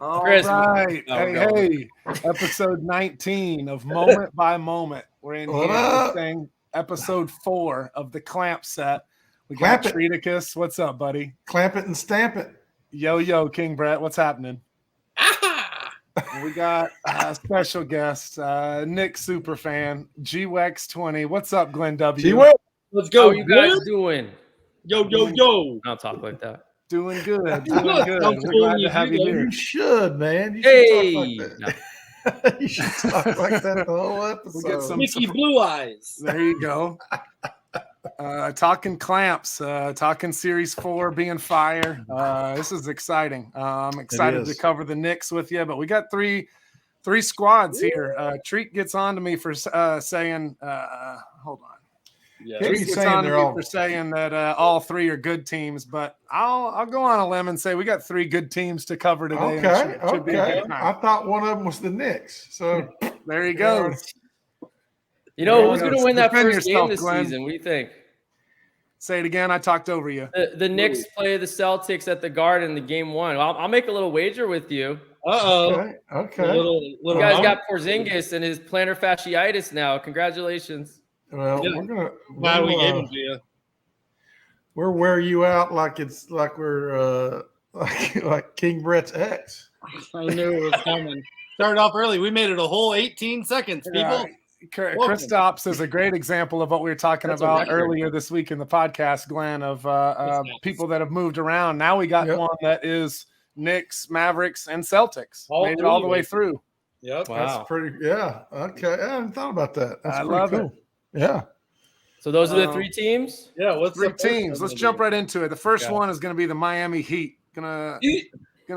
All Chris. right. Oh, hey, episode 19 of Moment by Moment. We're in What here up? saying episode 4 of the Clamp set. We Clamp got it. Treaticus. What's up, buddy? Clamp it and stamp it. Yo, King Brett. What's happening? We got a special guest, Nick Superfan, GWEX20. What's up, Glenn W? G-Well. Let's go. How you guys doing? Yo. I'll talk like that. Doing good. Doing good. We're glad to have you here. You should, man. You should Hey. talk like that. You should talk like that the whole episode. We'll get some Mickey Blue Eyes. There you go. Talking clamps, talking Series 4 being fire. This is exciting. I'm excited to cover the Knicks with you, but we got three squads here. Treat gets on to me for saying, hold on. Yeah. Treat gets on to me for saying that all three are good teams, but I'll go on a limb and say we got three good teams to cover today. Okay. I thought one of them was the Knicks. So there you go. You know who's going to win that first game this season? What do you think? Say it again. I talked over you. The Knicks play the Celtics at the Garden in game 1. I'll make a little wager with you. Okay. You guys got Porzingis and his plantar fasciitis now. Congratulations. Well, Glad we gave him to you. We'll wear you out like we're like King Brett's ex. I knew it was coming. Started off early. We made it a whole 18 seconds, people. Kristaps is a great example of what we were talking about earlier this week in the podcast, Glenn, of people that have moved around. Now we got one that is Knicks, Mavericks, and Celtics. Made it all the way through. Yep. Wow. That's pretty, yeah. Okay. I haven't thought about that. That's I love cool. Yeah. So those are the three teams? Yeah. What's three teams? Let's jump right into it. The first one is going to be the Miami Heat. Gonna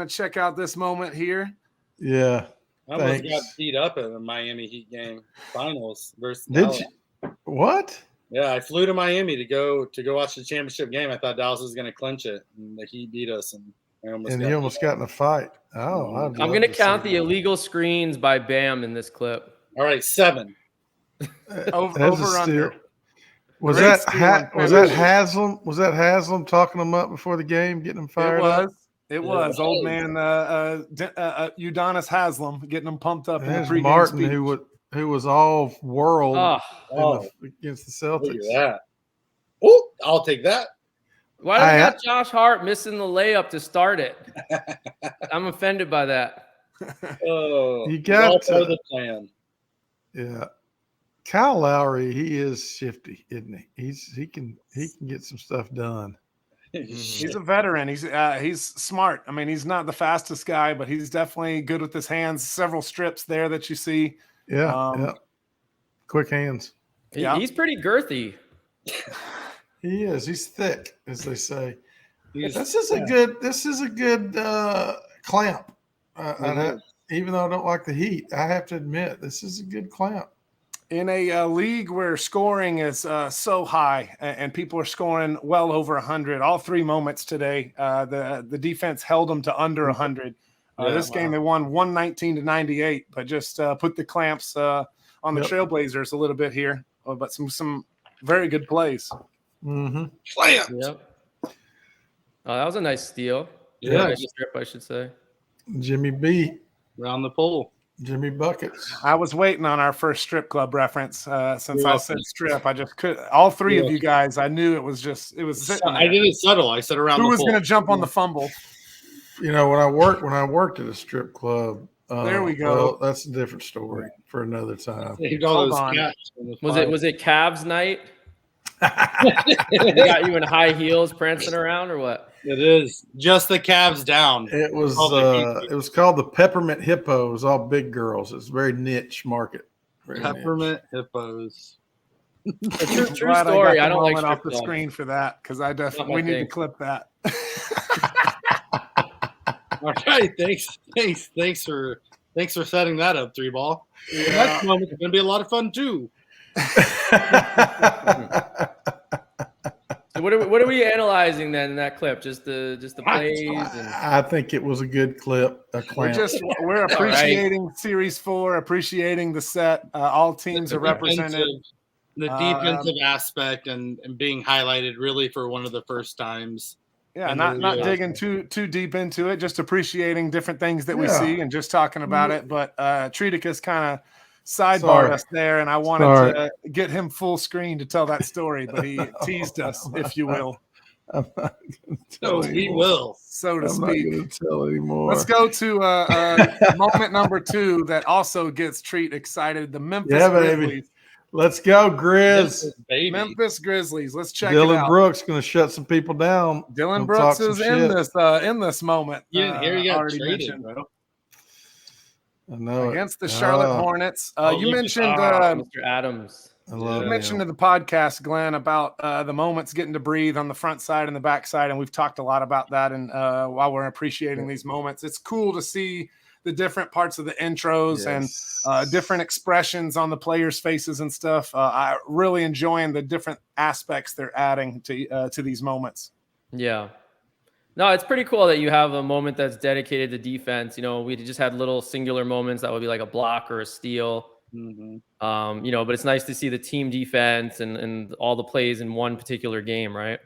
check out this moment here. Yeah. I almost got beat up in the Miami Heat game finals versus Dallas. Did you? What? Yeah, I flew to Miami to go watch the championship game. I thought Dallas was going to clinch it, and the Heat beat us, and he almost got in a fight. Oh, I'm going to count the illegal screens by Bam in this clip. All right, 7. over under. Was that Haslam? Was that Haslam talking them up before the game, getting them fired up? It was old man Udonis Haslam getting them pumped up. There's in the Martin speech. who was all world against the Celtics. Yeah. Oh, I'll take that. Why do we got Josh Hart missing the layup to start it? I'm offended by that. You got part of the plan. Yeah. Kyle Lowry, he is shifty, isn't he? He can get some stuff done. He's a veteran. He's smart. I mean, he's not the fastest guy, but he's definitely good with his hands. Several strips there that you see. Yeah. Quick hands. He's pretty girthy. He is. He's thick, as they say. This is a good clamp. Even though I don't like the Heat, I have to admit this is a good clamp. In a league where scoring is so high and people are scoring well over 100, all three moments today, the defense held them to under 100. This game they won 119-98, but just put the clamps on the Trailblazers a little bit here. But some very good plays. Mm-hmm. Clamps. Yep. Oh, that was a nice steal. Yeah, nice strip, I should say. Jimmy B. Around the pole. Jimmy Buckets. I was waiting on our first strip club reference since I said strip. I just could. All three of you guys, I knew it was sitting there. I did it subtle. I said around. Who was going to jump on the fumble? You know, when I worked at a strip club. There we go. Well, that's a different story for another time. Was it Cavs night? Got you in high heels prancing around or what? It is just the Cavs down. It was called the Peppermint Hippo. It was all big girls. It's a very niche market. Peppermint Hippos. True story. I don't like off the screen for that because we need to clip that. All right, thanks for setting that up, 3-ball. The next moment is going to be a lot of fun too. So what are we analyzing then in that clip? Just the plays. I think it was a good clip. We're appreciating Series 4, appreciating the set. All teams are represented. The defensive aspect and being highlighted really for one of the first times. Yeah, not digging too deep into it, just appreciating different things that we see and just talking about it. But Treaticus kind of sidebarred us there, and I wanted to get him full screen to tell that story, but he teased us, if you will. I'm not going to tell No, we will. So to I'm speak. not going to tell anymore. Let's go to moment number 2 that also gets Treat excited. The Memphis Grizzlies. Let's go, Grizz. Memphis Grizzlies. Let's check Dylan it out. Brooks going to shut some people down. Dylan Brooks is in this moment. You didn't hear he got already traded, mentioned. bro. I know Against the Charlotte Hornets. You mentioned Mr. Adams. I love You mentioned in the podcast, Glenn, about the moments getting to breathe on the front side and the back side, and we've talked a lot about that. And while we're appreciating these moments, it's cool to see the different parts of the intros and different expressions on the players' faces and stuff. I really enjoying the different aspects they're adding to these moments. Yeah. No, it's pretty cool that you have a moment that's dedicated to defense. You know, we just had little singular moments that would be like a block or a steal. Mm-hmm. You know, but it's nice to see the team defense and all the plays in one particular game, right?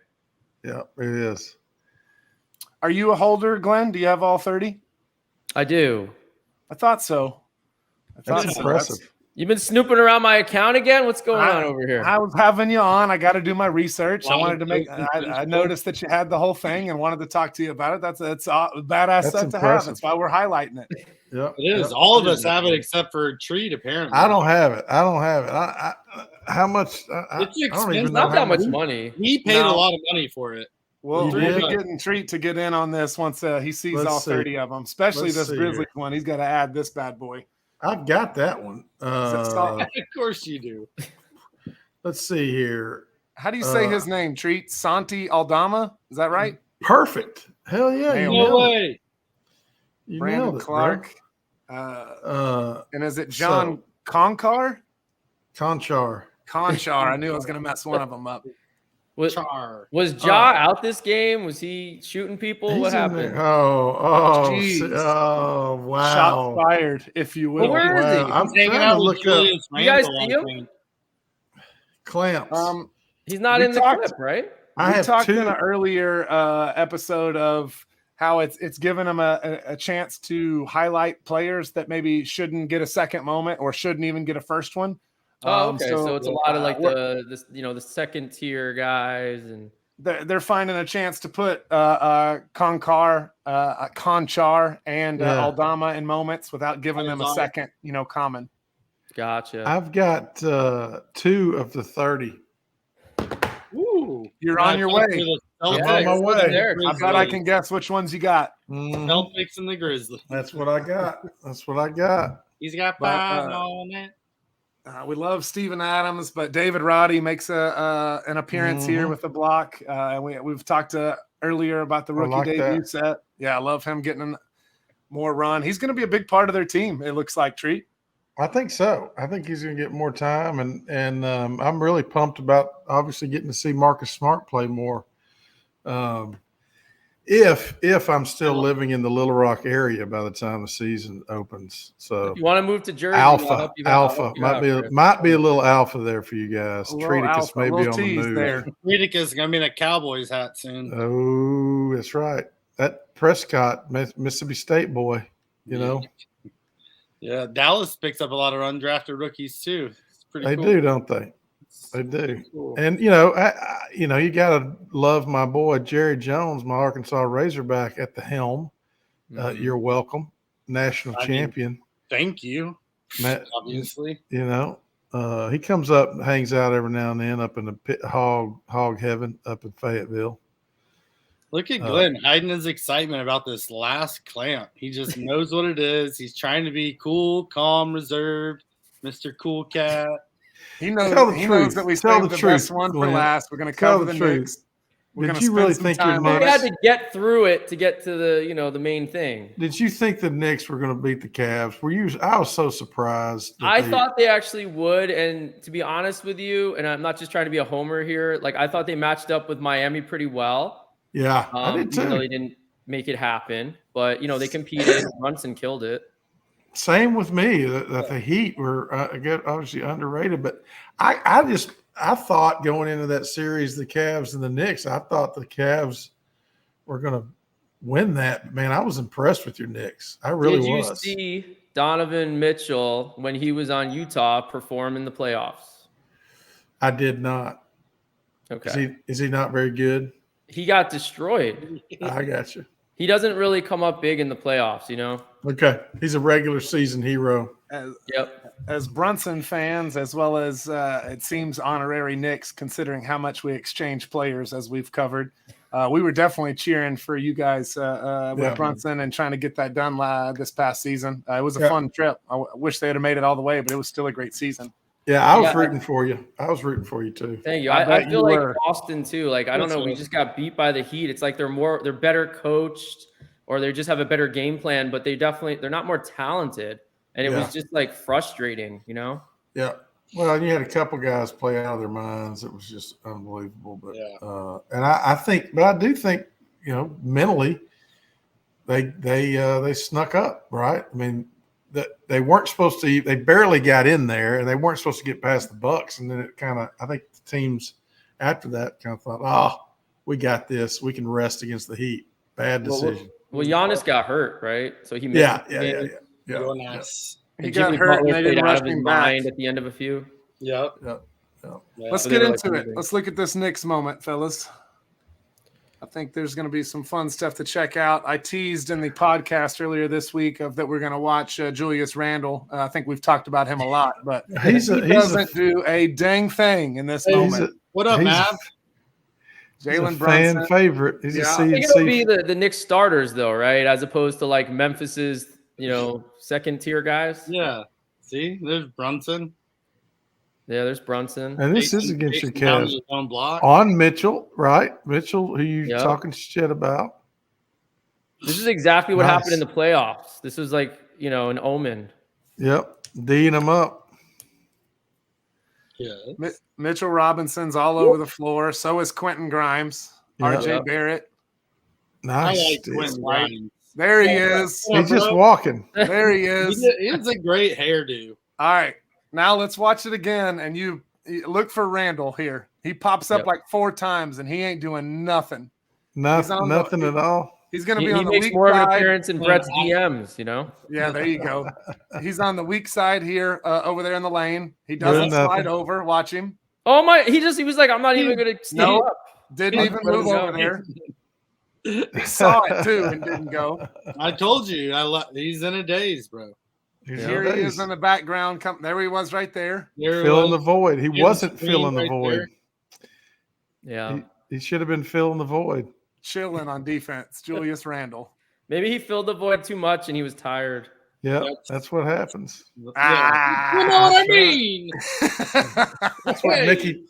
Yeah, it is. Are you a holder, Glenn? Do you have all 30? I do. I thought so. That's impressive. You've been snooping around my account again? What's going on over here? I was having you on. I got to do my research. I wanted to make. I noticed that you had the whole thing and wanted to talk to you about it. That's a badass stuff to have. That's why we're highlighting it. Yeah, it is. All of us have it except for Treat, apparently. I don't have it. I how much? It's expensive. I don't even not know that much money. We paid a lot of money for it. Well, we'll be getting Treat to get in on this once he sees all 30 of them, especially this Grizzlies one. He's got to add this bad boy. I've got that one. Of course you do. Let's see here. How do you say his name? Treat Santi Aldama? Is that right? Perfect. Hell yeah. No way. You Brandon nailed it, Clark. And is it John Conchar? Conchar. I knew I was going to mess one of them up. Was Ja out this game? Was he shooting people? What happened? Oh, wow. Shot fired, if you will. Well, where is he? I'm trying to look up. You guys see him? Clamps. He's not in the clip, right? We talked in an earlier episode of how it's given him a chance to highlight players that maybe shouldn't get a second moment or shouldn't even get a first one. Oh, okay. So it's a lot of like the second tier guys, and they're finding a chance to put Conchar and Aldama in moments without giving them a second, common. Gotcha. I've got 2 of the 30. Ooh, you're on your way. I'm on my way. I bet I can guess which ones you got. Celtics and the Grizzlies. That's what I got. He's got 5 on it. We love Steven Adams, but David Roddy makes an appearance here with the block. We've talked earlier about the rookie debut set. Yeah, I love him getting more run. He's going to be a big part of their team, it looks like, Treat. I think so. I think he's going to get more time, and I'm really pumped about obviously getting to see Marcus Smart play more. If I'm still living in the Little Rock area by the time the season opens, so if you want to move to Jersey, Alpha might be a little alpha there for you guys. Treaticus may be on the move. Treaticus is gonna be in a Cowboys hat soon. Oh, that's right. That Prescott, Mississippi State boy, Yeah, Dallas picks up a lot of undrafted rookies too. It's pretty cool. They do, don't they? They do. Cool. And you gotta love my boy Jerry Jones, my Arkansas Razorback at the helm. You're welcome, national champion. Thank you. Obviously, he comes up and hangs out every now and then up in the pit, hog heaven up in Fayetteville. Look at Glenn hiding his excitement about this last clamp. He just knows what it is. He's trying to be cool, calm, reserved, Mr. Cool Cat. He knows that we saved the best one for last. We're going to cover the Knicks. Did you really think your Knicks? We had to get through it to get to the main thing. Did you think the Knicks were going to beat the Cavs? I was so surprised. I thought they actually would, and to be honest with you, and I'm not just trying to be a homer here, like I thought they matched up with Miami pretty well. Yeah, I did too. Even though they didn't make it happen, but they competed. Brunson killed it. Same with me. That the Heat were obviously underrated, but I thought going into that series, the Cavs and the Knicks, I thought the Cavs win that. Man, I was impressed with your Knicks. I really was. Did you see Donovan Mitchell when he was on Utah perform in the playoffs? I did not. Okay. Is he not very good? He got destroyed. I got you. He doesn't really come up big in the playoffs, you know? Okay. He's a regular season hero. As Brunson fans, as well as it seems honorary Knicks, considering how much we exchange players as we've covered, we were definitely cheering for you guys with Brunson and trying to get that done this past season. It was a fun trip. I wish they had made it all the way, but it was still a great season. Yeah, I was rooting for you. I was rooting for you too. Thank you. I feel like Boston too. Like, I don't know. We just got beat by the Heat. It's like they're better coached, or they just have a better game plan, but they're not more talented. And it was just like frustrating, you know? Yeah. Well, you had a couple guys play out of their minds. It was just unbelievable. But and I do think, you know, mentally they snuck up, right? I mean, they weren't supposed to. They barely got in there, and they weren't supposed to get past the Bucks. And then it kind of, I think the teams after that kind of thought, oh, we got this. We can rest against the Heat. Bad decision. Well, Giannis got hurt, right? So he missed. Yeah. Nice. He got hurt and they didn't rush him back at the end of a few. Yep. Let's get into it. Let's look at this Knicks moment, fellas. I think there's going to be some fun stuff to check out. I teased in the podcast earlier this week that we're going to watch Julius Randle. I think we've talked about him a lot, but he doesn't do a dang thing in this moment. What up, Mav? Jalen Brunson, fan favorite. He's I think it'll be the Knicks starters, though, right? As opposed to like Memphis's, you know, second tier guys. Yeah. See, there's Brunson. Yeah, there's Brunson. And this is against your Cavs. On Mitchell, right? Mitchell, who you talking shit about. This is exactly what happened in the playoffs. This was like, you know, an omen. Yep. D'ing them up. Yeah. Mitchell Robinson's all over the floor. So is Quentin Grimes. RJ Barrett. Nice. I like Quentin Grimes. There he is. He's just walking. There he is. He has a great hairdo. All right. Now let's watch it again, and you look for Randall here. He pops up like 4 times, and he ain't doing nothing. Nothing at all. He's going to be on the weak side. He makes more of an appearance in Brett's DMs, you know? Yeah, there you go. He's on the weak side here over there in the lane. He doesn't slide over. Watch him. Oh, my. He was like, I'm not even going to stand up. Didn't even move over there. He saw it, too, and didn't go. I told you. He's in a daze, bro. Here he is in the background. There he was right there. Filling the void. He wasn't filling the void. Yeah. He should have been filling the void. Chilling on defense. Julius Randle. Maybe he filled the void too much and he was tired. Yeah, that's what happens. You know what I mean?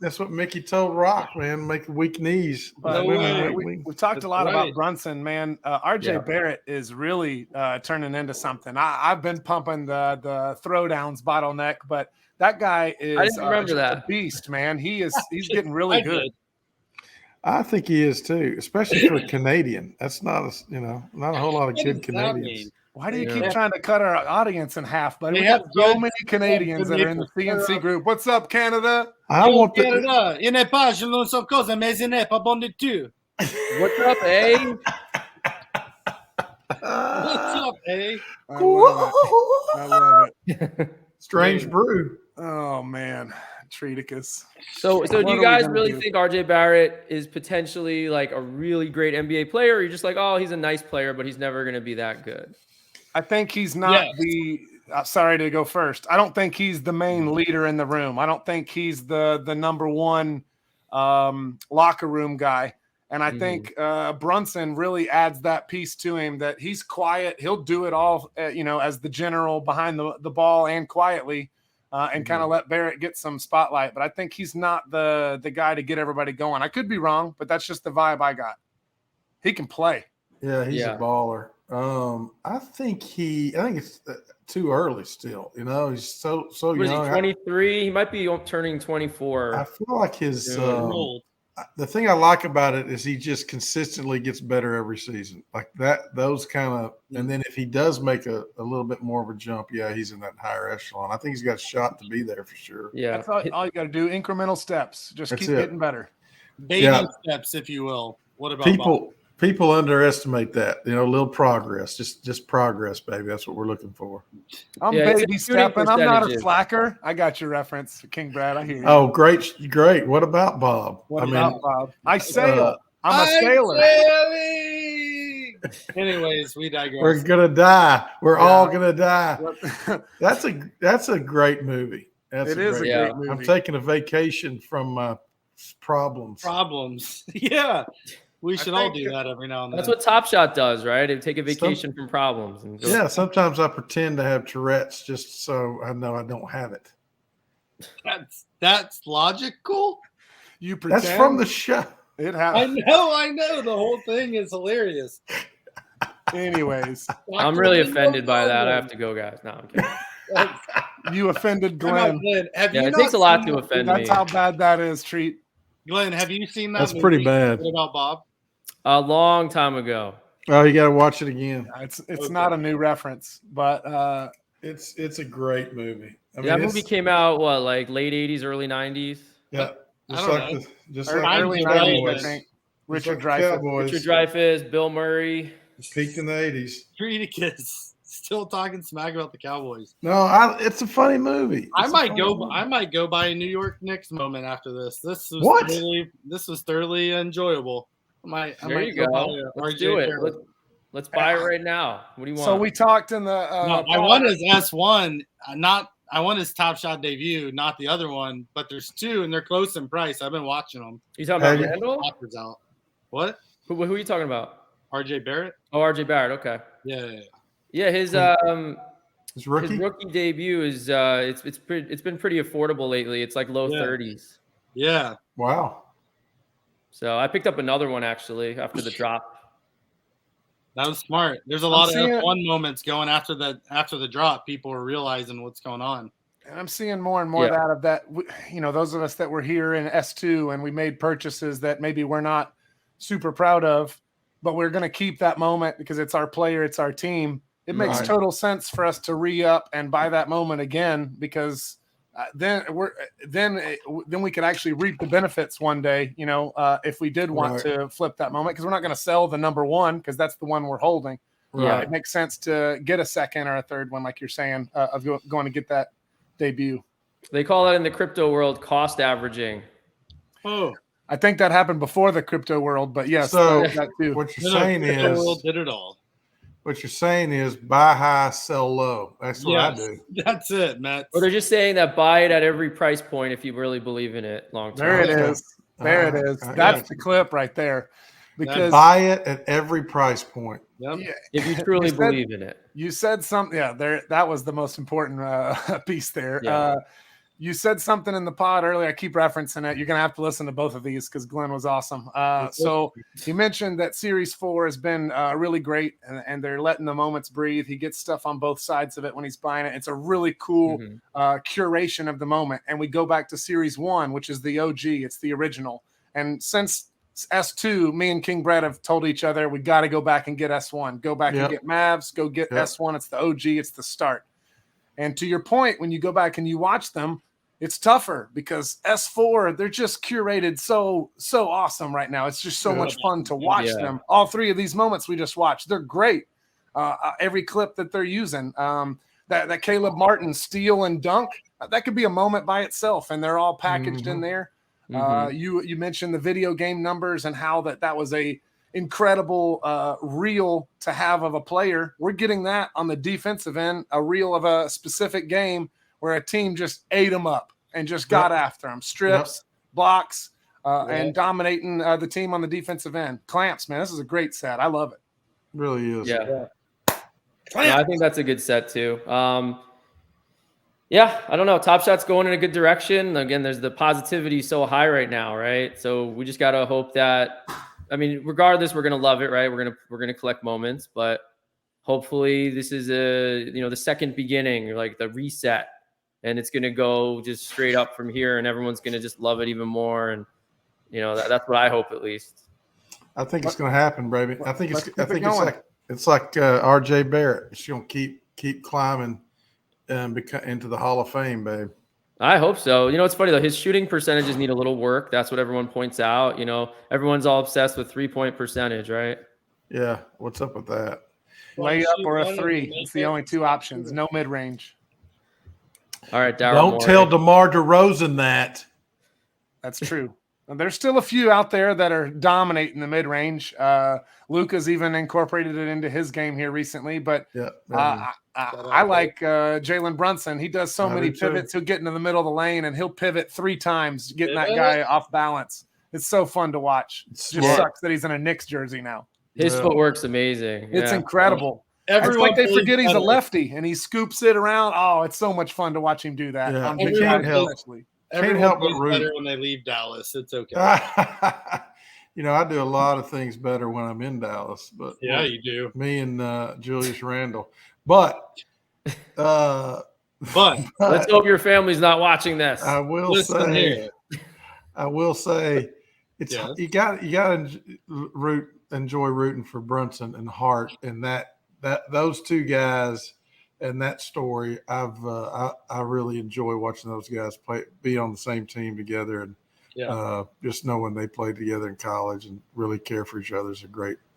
That's what Mickey told Rock, man. Make weak knees. We've talked a lot about Brunson, man. RJ Barrett is really turning into something. I've been pumping the throwdowns bottleneck, but that guy is I didn't remember that. A beast, man. He's getting really good. I think he is too, especially for a Canadian. That's not a whole lot of good Canadians. Why do you keep trying to cut our audience in half, buddy? We have so many Canadians that are in the CNC group. What's up, Canada? I want Canada. Il n'est pas non so cosa, mais il n'est pas bon du tout. What's up, eh? What's up, eh? I love it. Strange brew. Oh man, Treaticus. So do you guys really think RJ Barrett is potentially like a really great NBA player? Or you're just like, oh, he's a nice player, but he's never going to be that good? I think he's not sorry to go first. I don't think he's the main leader in the room. I don't think he's the number one locker room guy. And I think Brunson really adds that piece to him, that he's quiet. He'll do it all, as the general behind the ball and quietly and kind of let Barrett get some spotlight. But I think he's not the guy to get everybody going. I could be wrong, but that's just the vibe I got. He can play. Yeah, he's a baller. I think it's too early still. He's so young. Is he 23? He might be turning 24. I feel like his the thing I like about it is he just consistently gets better every season. Like that, those kind of, and then if he does make a little bit more of a jump, he's in that higher echelon. I think he's got a shot to be there for sure. Yeah, that's all you got to do. Incremental steps. Just keep getting better. Baby steps, if you will. What about People underestimate that. You know, a little progress, just progress, baby. That's what we're looking for. I'm baby stepping. I'm not a slacker. I got your reference, King Brad. I hear you. Oh, great. What about Bob? Bob? I sail. I'm a sailor. Sailing. Anyways, we digress. We're gonna die. We're all gonna die. That's a great movie. It is a great movie. I'm taking a vacation from problems. Yeah. We should all do that every now and then. That's what Top Shot does, right? They take a vacation from problems. And yeah, sometimes I pretend to have Tourette's just so I know I don't have it. That's logical. You pretend. That's from the show. It happens. I know. The whole thing is hilarious. Anyways, I'm really offended by that. I have to go, guys. No, I'm kidding. You offended Glenn. It takes a lot to offend me. That's how bad that is, Treat. Glenn, have you seen that? That's pretty bad. What about Bob? A long time ago. Oh, you got to watch it again. It's not a new reference, but it's a great movie. That movie came out like late '80s, early '90s. Yeah, just like early '90s, I think. Richard Dreyfuss, Bill Murray. Peaked in the '80s. Treaticus still talking smack about the Cowboys. No, it's a funny movie. I might go by a New York Knicks moment after this. This was thoroughly enjoyable. There you go. Let's do it. Let's buy it right now. What do you want? So we talked in the. I want his S1, I want his Top Shot debut, not the other one. But there's two, and they're close in price. I've been watching them. You talking about Randall? Offers out. What? Who are you talking about? RJ Barrett. Oh, RJ Barrett. Okay. Yeah. His rookie debut is it's been pretty affordable lately. It's like low 30s. Yeah. Wow. So I picked up another one actually after the drop. That was smart. There's a lot of F1 moments going after the drop. People are realizing what's going on. And I'm seeing more and more of that. You know, those of us that were here in S2 and we made purchases that maybe we're not super proud of, but we're going to keep that moment because it's our player, it's our team. It makes total sense for us to re-up and buy that moment again because then we could actually reap the benefits one day, you know, if we did want to flip that moment because we're not going to sell the number one because that's the one we're holding. Right. It makes sense to get a second or a third one, like you're saying, of going to get that debut. They call that in the crypto world cost averaging. Oh, I think that happened before the crypto world, but yes. So that too. What you're saying is did it all. What you're saying is buy high, sell low. That's what I do. That's it, Matt. Or they're just saying that buy it at every price point if you really believe in it long term. There it is. There it is. That's the clip right there. Because buy it at every price point. Yep. Yeah, if you truly believe in it. You said something. Yeah, that was the most important piece there. Yeah. You said something in the pod earlier. I keep referencing it. You're going to have to listen to both of these because Glenn was awesome. So you mentioned that Series 4 has been really great, and they're letting the moments breathe. He gets stuff on both sides of it when he's buying it. It's a really cool curation of the moment. And we go back to Series 1, which is the OG. It's the original. And since S2, me and King Brad have told each other we got to go back and get S1. Go back and get Mavs. Go get S1. It's the OG. It's the start. And to your point, when you go back and you watch them, it's tougher because S4, they're just curated so awesome right now. It's just so much fun to watch them. All three of these moments we just watched, they're great. Every clip that they're using, that Caleb Martin steal and dunk, that could be a moment by itself, and they're all packaged in there. You mentioned the video game numbers and how that was a incredible reel to have of a player. We're getting that on the defensive end, a reel of a specific game where a team just ate them up and just got after them, strips, blocks, and dominating the team on the defensive end. Clamps, man, this is a great set. I love it. Really is. Yeah, I think that's a good set too. Yeah, I don't know. Top Shot's going in a good direction. Again, there's the positivity so high right now, right? So we just got to hope that, I mean, regardless, we're going to love it, right? We're going to collect moments, but hopefully this is the second beginning, like the reset, and it's going to go just straight up from here, and everyone's going to just love it even more. And, that's what I hope at least. I think it's going to happen, baby. I think it's like RJ Barrett. It's going to keep climbing and into the Hall of Fame, babe. I hope so. It's funny though. His shooting percentages need a little work. That's what everyone points out. Everyone's all obsessed with 3-point percentage, right? Yeah. What's up with that? Layup or a three. It's the only two options. No mid-range. All right, Daryl. Don't tell DeMar DeRozan that. That's true. There's still a few out there that are dominating the mid-range. Luka's even incorporated it into his game here recently. But I like Jalen Brunson. He does so many pivots. He'll get into the middle of the lane, and he'll pivot 3 times, getting that guy off balance. It's so fun to watch. It just sucks that he's in a Knicks jersey now. His footwork's amazing. It's incredible. It's like they forget he's a lefty, and he scoops it around. Oh, it's so much fun to watch him do that. Yeah. Can't help but root better when they leave Dallas. It's okay. I do a lot of things better when I'm in Dallas. But yeah, you do. Me and Julius Randle. But let's hope your family's not watching this. I will say it's you got to enjoy rooting for Brunson and Hart, and that those two guys and that story. I really enjoy watching those guys be on the same team together, and just knowing they played together in college and really care for each other is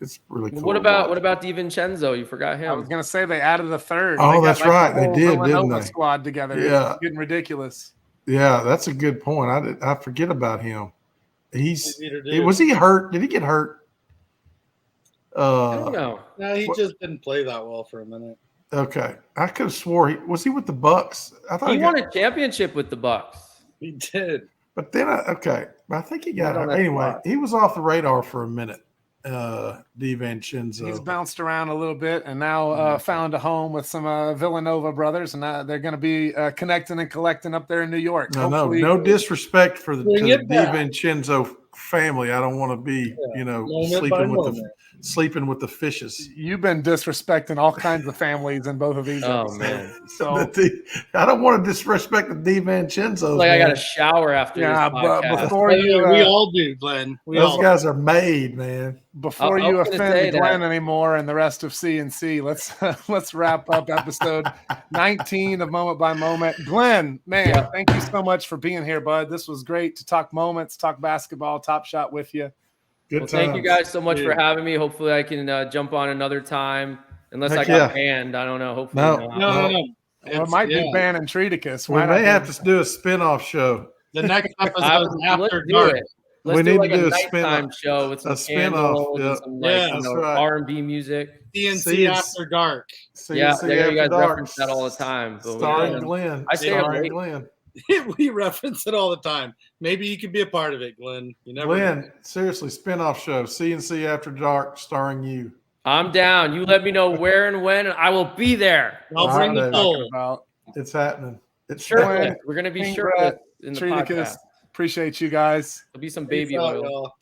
it's really cool. What about DiVincenzo? You forgot him. I was gonna say they added a third. Oh, that's right. They did, didn't they? Squad together. Yeah, it's getting ridiculous. Yeah, that's a good point. I forget about him. Was he hurt? Did he get hurt? I don't know. No, he just didn't play that well for a minute. Okay, I could have swore was he with the Bucks? I thought he won a championship with the Bucks. He did, but then I think he got anyway. He was off the radar for a minute. DiVincenzo. He's bounced around a little bit and now found a home with some Villanova brothers, and they're going to be connecting and collecting up there in New York. No disrespect for the DiVincenzo family. I don't want to be, sleeping with the fishes. You've been disrespecting all kinds of families in both of these. Oh man! So I don't want to disrespect the DiVincenzo. I got to shower after this podcast. But before we all do, Glenn. Those guys are made, man. Before you offend Glenn anymore and the rest of C&C, let's wrap up episode 19 of Moment by Moment. Glenn, man, thank you so much for being here, bud. This was great to talk moments, talk basketball, Top Shot with you. Thank you guys so much for having me. Hopefully I can jump on another time, unless I got banned. I don't know. Hopefully no. It might be banning Treaticus. We may have to do a spin-off show. The next episode is after dark. We need to do a nighttime show with some candles and some R&B music. CNC after dark. You guys reference that all the time. Starring Glenn. I say Glenn. We reference it all the time. Maybe you could be a part of it, Glenn. You never know. Seriously, spin-off show. CNC After Dark, starring you. I'm down. You let me know where and when, and I will be there. I'll bring the pole. It's happening. It's shirtless. We're going to be shirtless in the podcast. Appreciate you guys. There'll be some baby oil.